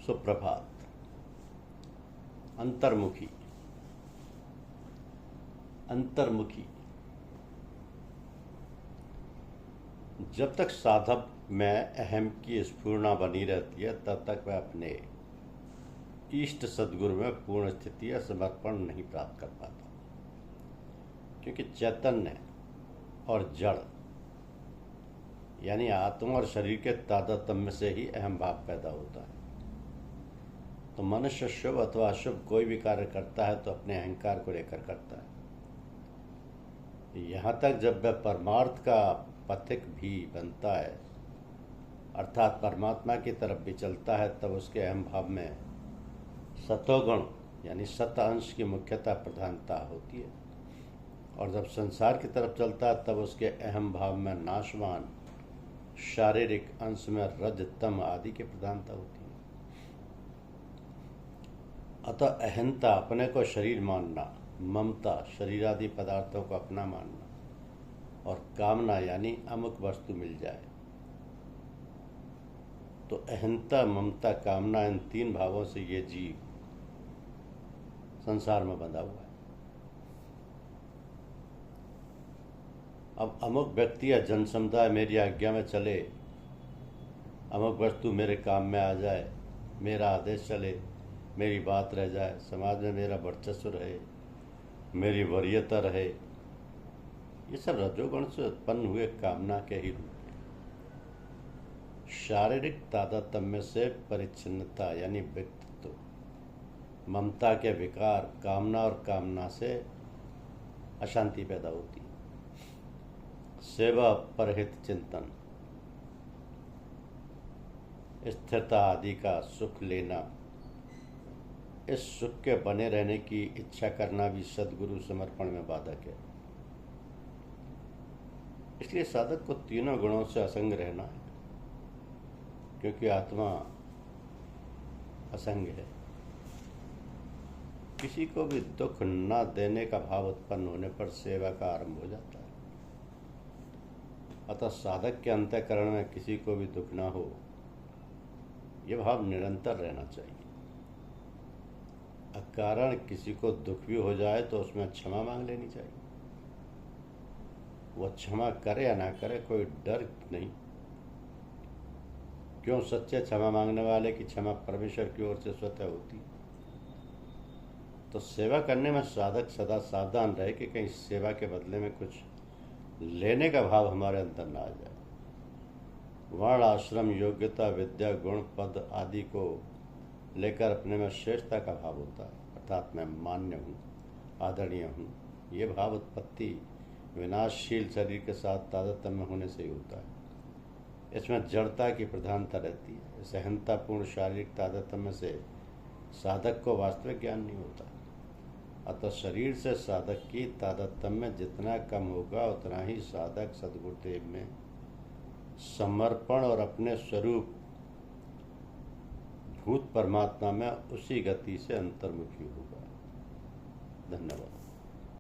सुप्रभात। अंतर्मुखी अंतर्मुखी जब तक साधक में अहम की स्फुरना बनी रहती है तब तक वह अपने इष्ट सद्गुरु में पूर्ण स्थिति या समर्पण नहीं प्राप्त कर पाता, क्योंकि चैतन्य और जड़ यानी आत्मा और शरीर के तादात्म्य से ही अहम भाव पैदा होता है। तो मनुष्य शुभ अथवा अशुभ कोई भी कार्य करता है तो अपने अहंकार को लेकर करता है। यहाँ तक जब वह परमार्थ का पथिक भी बनता है अर्थात परमात्मा की तरफ भी चलता है, तब उसके अहम भाव में सतोगुण यानी सत अंश की मुख्यतः प्रधानता होती है, और जब संसार की तरफ चलता है तब उसके अहम भाव में नाशवान शारीरिक अंश में रज तम आदि की प्रधानता होती है। अतः अहंता अपने को शरीर मानना, ममता शरीर आदि पदार्थों को अपना मानना, और कामना यानी अमुक वस्तु मिल जाए। तो अहंता ममता कामना इन तीन भावों से ये जीव संसार में बंधा हुआ है। अब अमुक व्यक्ति या जन समुदाय मेरी आज्ञा में चले, अमुक वस्तु मेरे काम में आ जाए, मेरा आदेश चले, मेरी बात रह जाए, समाज में मेरा वर्चस्व रहे, मेरी वरीयता रहे, ये सब रजोगुण से उत्पन्न हुए कामना के ही रूप हैं। शारीरिक तादात्म्य से परिच्छिन्नता यानी व्यक्तित्व, ममता के विकार, कामना और कामना से अशांति पैदा होती है। सेवा परहित चिंतन, स्थिरता आदि का सुख लेना, इस सुख के बने रहने की इच्छा करना भी सद्गुरु समर्पण में बाधक है। इसलिए साधक को तीनों गुणों से असंग रहना है, क्योंकि आत्मा असंग है। किसी को भी दुख न देने का भाव उत्पन्न होने पर सेवा का आरंभ हो जाता है। अतः साधक के अंतःकरण में किसी को भी दुख न हो, यह भाव निरंतर रहना चाहिए। अकारण किसी को दुख भी हो जाए तो उसमें क्षमा मांग लेनी चाहिए। वह क्षमा करे या ना करे कोई डर नहीं, क्यों सच्चे क्षमा मांगने वाले की क्षमा परमेश्वर की ओर से स्वतः होती। तो सेवा करने में साधक सदा सावधान रहे कि कहीं सेवा के बदले में कुछ लेने का भाव हमारे अंदर ना आ जाए। वर्ण आश्रम योग्यता विद्या गुण पद आदि को लेकर अपने में श्रेष्ठता का भाव होता है, अर्थात मैं मान्य हूँ, आदरणीय हूँ। ये भाव उत्पत्ति विनाशशील शरीर के साथ तादात्म्य होने से ही होता है। इसमें जड़ता की प्रधानता रहती है। इस अहंतापूर्ण शारीरिक तादात्म्य से साधक को वास्तविक ज्ञान नहीं होता। अतः शरीर से साधक की तादात्म्य जितना कम होगा उतना ही साधक सद्गुरुदेव में समर्पण और अपने स्वरूप भूत परमात्मा में उसी गति से अंतर्मुखी होगा। धन्यवाद।